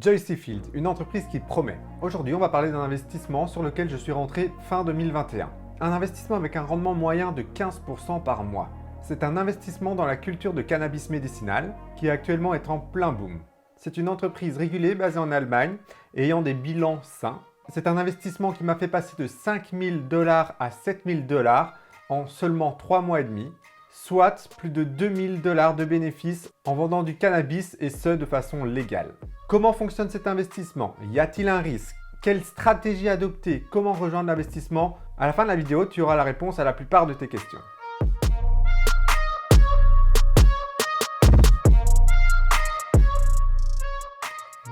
Joyce Field, une entreprise qui promet. Aujourd'hui, on va parler d'un investissement sur lequel je suis rentré fin 2021. Un investissement avec un rendement moyen de 15% par mois. C'est un investissement dans la culture de cannabis médicinal qui actuellement est en plein boom. C'est une entreprise régulée basée en Allemagne et ayant des bilans sains. C'est un investissement qui m'a fait passer de 5 000 $ à 7 000 $ en seulement 3 mois et demi, soit plus de 2 000 $ de bénéfices en vendant du cannabis et ce de façon légale. Comment fonctionne cet investissement? Y a-t-il un risque? Quelle stratégie adopter? Comment rejoindre l'investissement? À la fin de la vidéo, tu auras la réponse à la plupart de tes questions.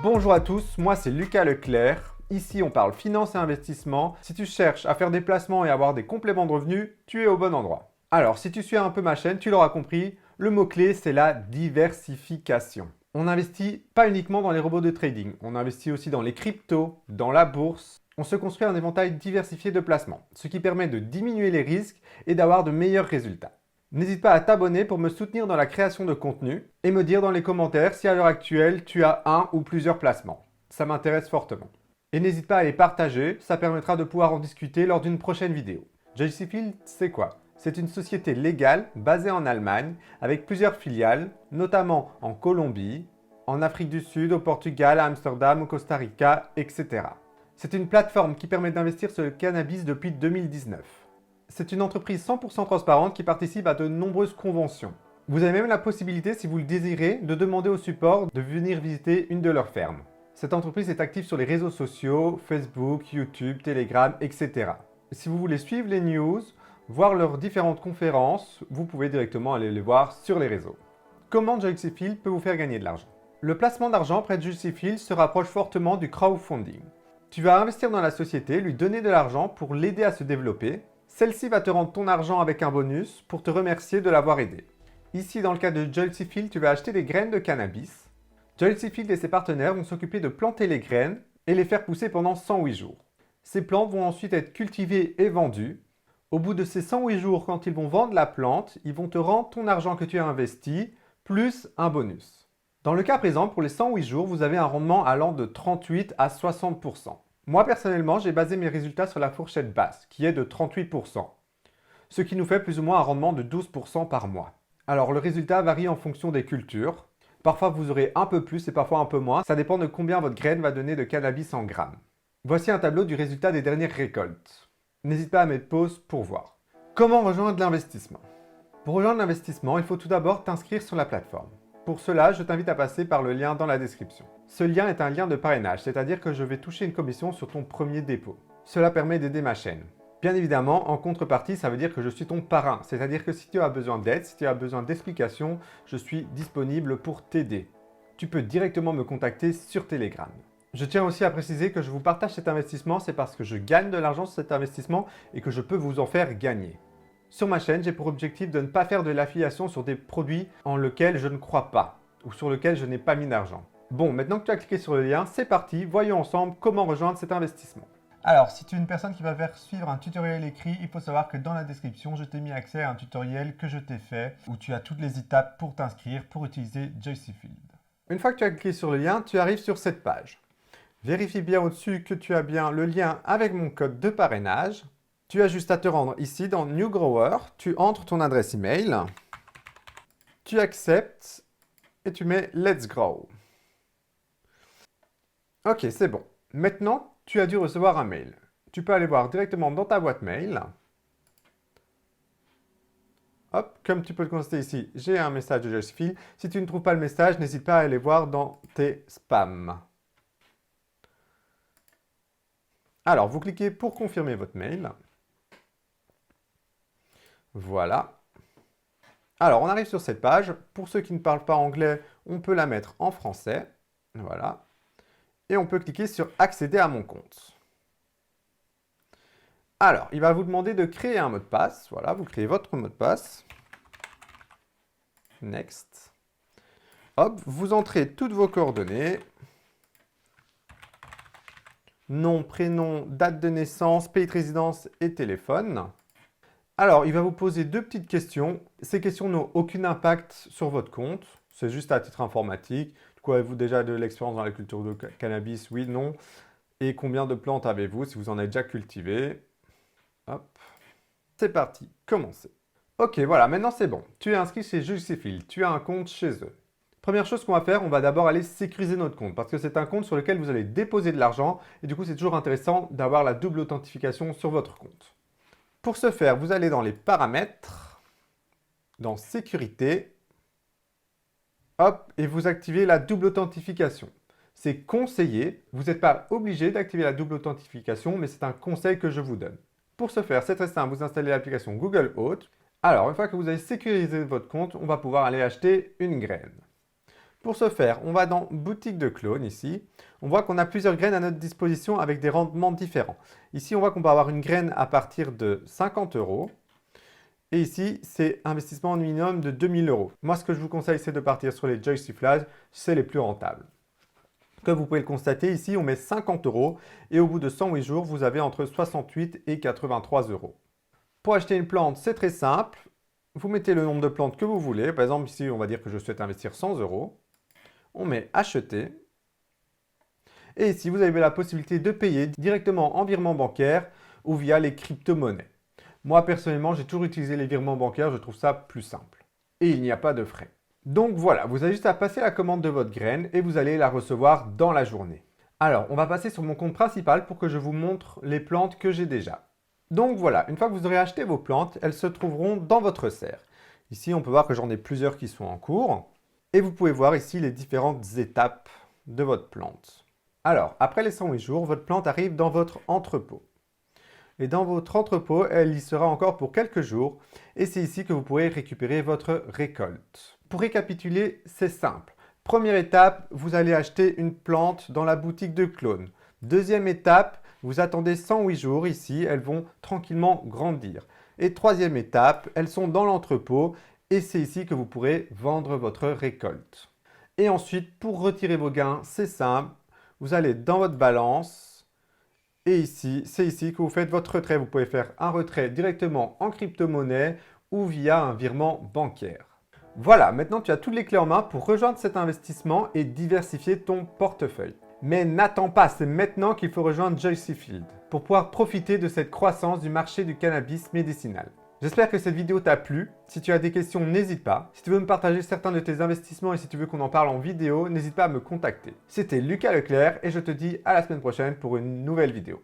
Bonjour à tous, moi c'est Lucas Leclerc. Ici, on parle finance et investissement. Si tu cherches à faire des placements et avoir des compléments de revenus, tu es au bon endroit. Alors, si tu suis un peu ma chaîne, tu l'auras compris, le mot-clé, c'est la diversification. On n'investit pas uniquement dans les robots de trading, on investit aussi dans les cryptos, dans la bourse. On se construit un éventail diversifié de placements, ce qui permet de diminuer les risques et d'avoir de meilleurs résultats. N'hésite pas à t'abonner pour me soutenir dans la création de contenu et me dire dans les commentaires si à l'heure actuelle tu as un ou plusieurs placements. Ça m'intéresse fortement. Et n'hésite pas à les partager, ça permettra de pouvoir en discuter lors d'une prochaine vidéo. Joyce Field, c'est quoi? C'est une société légale basée en Allemagne avec plusieurs filiales, notamment en Colombie, en Afrique du Sud, au Portugal, à Amsterdam, au Costa Rica, etc. C'est une plateforme qui permet d'investir sur le cannabis depuis 2019. C'est une entreprise 100% transparente qui participe à de nombreuses conventions. Vous avez même la possibilité, si vous le désirez, de demander au support de venir visiter une de leurs fermes. Cette entreprise est active sur les réseaux sociaux, Facebook, YouTube, Telegram, etc. Si vous voulez suivre les news, voir leurs différentes conférences, vous pouvez directement aller les voir sur les réseaux. Comment Joyce Field peut vous faire gagner de l'argent? Le placement d'argent près de Joyce Field se rapproche fortement du crowdfunding. Tu vas investir dans la société, lui donner de l'argent pour l'aider à se développer. Celle-ci va te rendre ton argent avec un bonus pour te remercier de l'avoir aidé. Ici, dans le cas de Joyce Field, tu vas acheter des graines de cannabis. Joyce Field et ses partenaires vont s'occuper de planter les graines et les faire pousser pendant 108 jours. Ces plantes vont ensuite être cultivées et vendues. Au bout de ces 108 jours, quand ils vont vendre la plante, ils vont te rendre ton argent que tu as investi, plus un bonus. Dans le cas présent, pour les 108 jours, vous avez un rendement allant de 38 à 60%. Moi, personnellement, j'ai basé mes résultats sur la fourchette basse, qui est de 38%, ce qui nous fait plus ou moins un rendement de 12% par mois. Alors, le résultat varie en fonction des cultures. Parfois, vous aurez un peu plus et parfois un peu moins. Ça dépend de combien votre graine va donner de cannabis en grammes. Voici un tableau du résultat des dernières récoltes. N'hésite pas à mettre pause pour voir. Comment rejoindre l'investissement? Pour rejoindre l'investissement, il faut tout d'abord t'inscrire sur la plateforme. Pour cela, je t'invite à passer par le lien dans la description. Ce lien est un lien de parrainage, c'est-à-dire que je vais toucher une commission sur ton premier dépôt. Cela permet d'aider ma chaîne. Bien évidemment, en contrepartie, ça veut dire que je suis ton parrain, c'est-à-dire que si tu as besoin d'aide, si tu as besoin d'explications, je suis disponible pour t'aider. Tu peux directement me contacter sur Telegram. Je tiens aussi à préciser que je vous partage cet investissement, c'est parce que je gagne de l'argent sur cet investissement et que je peux vous en faire gagner. Sur ma chaîne, j'ai pour objectif de ne pas faire de l'affiliation sur des produits en lesquels je ne crois pas ou sur lesquels je n'ai pas mis d'argent. Bon, maintenant que tu as cliqué sur le lien, c'est parti, voyons ensemble comment rejoindre cet investissement. Alors, si tu es une personne qui va faire suivre un tutoriel écrit, il faut savoir que dans la description, je t'ai mis accès à un tutoriel que je t'ai fait où tu as toutes les étapes pour t'inscrire, pour utiliser Joyce Field. Une fois que tu as cliqué sur le lien, tu arrives sur cette page. Vérifie bien au-dessus que tu as bien le lien avec mon code de parrainage. Tu as juste à te rendre ici dans New Grower, tu entres ton adresse email, tu acceptes et tu mets Let's Grow. Ok, c'est bon. Maintenant, tu as dû recevoir un mail. Tu peux aller voir directement dans ta boîte mail. Hop, comme tu peux le constater ici, j'ai un message de Joyce Field. Si tu ne trouves pas le message, n'hésite pas à aller voir dans tes spams. Alors, vous cliquez pour confirmer votre mail. Voilà. Alors, on arrive sur cette page. Pour ceux qui ne parlent pas anglais, on peut la mettre en français. Voilà. Et on peut cliquer sur « Accéder à mon compte ». Alors, il va vous demander de créer un mot de passe. Voilà, vous créez votre mot de passe. Next. Hop, vous entrez toutes vos coordonnées. Nom, prénom, date de naissance, pays de résidence et téléphone. Alors, il va vous poser deux petites questions. Ces questions n'ont aucun impact sur votre compte. C'est juste à titre informatique. Pourquoi avez-vous déjà de l'expérience dans la culture de cannabis? Oui, non. Et combien de plantes avez-vous si vous en avez déjà cultivé? Hop. C'est parti, commencez. Ok, voilà, maintenant c'est bon. Tu es inscrit chez Juicyfield, tu as un compte chez eux. Première chose qu'on va faire, on va d'abord aller sécuriser notre compte parce que c'est un compte sur lequel vous allez déposer de l'argent et du coup c'est toujours intéressant d'avoir la double authentification sur votre compte. Pour ce faire, vous allez dans les paramètres, dans sécurité, hop, et vous activez la double authentification. C'est conseillé, vous n'êtes pas obligé d'activer la double authentification, mais c'est un conseil que je vous donne. Pour ce faire, c'est très simple, vous installez l'application Google Auth. Alors, une fois que vous avez sécurisé votre compte, on va pouvoir aller acheter une graine. Pour ce faire, on va dans boutique de clones ici. On voit qu'on a plusieurs graines à notre disposition avec des rendements différents. Ici, on voit qu'on peut avoir une graine à partir de 50 €. Et ici, c'est investissement minimum de 2000 €. Moi, ce que je vous conseille, c'est de partir sur les Joystick Flash, c'est les plus rentables. Comme vous pouvez le constater, ici, on met 50 € et au bout de 108 jours, vous avez entre 68 et 83 €. Pour acheter une plante, c'est très simple. Vous mettez le nombre de plantes que vous voulez. Par exemple, ici, on va dire que je souhaite investir 100 €. On met acheter. Et ici, vous avez la possibilité de payer directement en virement bancaire ou via les crypto-monnaies. Moi, personnellement, j'ai toujours utilisé les virements bancaires, je trouve ça plus simple. Et il n'y a pas de frais. Donc voilà, vous avez juste à passer la commande de votre graine et vous allez la recevoir dans la journée. Alors, on va passer sur mon compte principal pour que je vous montre les plantes que j'ai déjà. Donc voilà, une fois que vous aurez acheté vos plantes, elles se trouveront dans votre serre. Ici, on peut voir que j'en ai plusieurs qui sont en cours. Et vous pouvez voir ici les différentes étapes de votre plante. Alors, après les 108 jours, votre plante arrive dans votre entrepôt. Et dans votre entrepôt, elle y sera encore pour quelques jours. Et c'est ici que vous pourrez récupérer votre récolte. Pour récapituler, c'est simple. Première étape, vous allez acheter une plante dans la boutique de clones. Deuxième étape, vous attendez 108 jours ici, elles vont tranquillement grandir. Et troisième étape, elles sont dans l'entrepôt et c'est ici que vous pourrez vendre votre récolte. Et ensuite, pour retirer vos gains, c'est simple. Vous allez dans votre balance et ici, c'est ici que vous faites votre retrait. Vous pouvez faire un retrait directement en crypto-monnaie ou via un virement bancaire. Voilà, maintenant tu as toutes les clés en main pour rejoindre cet investissement et diversifier ton portefeuille. Mais n'attends pas, c'est maintenant qu'il faut rejoindre Juicyfield pour pouvoir profiter de cette croissance du marché du cannabis médicinal. J'espère que cette vidéo t'a plu. Si tu as des questions, n'hésite pas. Si tu veux me partager certains de tes investissements et si tu veux qu'on en parle en vidéo, n'hésite pas à me contacter. C'était Lucas Leclerc et je te dis à la semaine prochaine pour une nouvelle vidéo.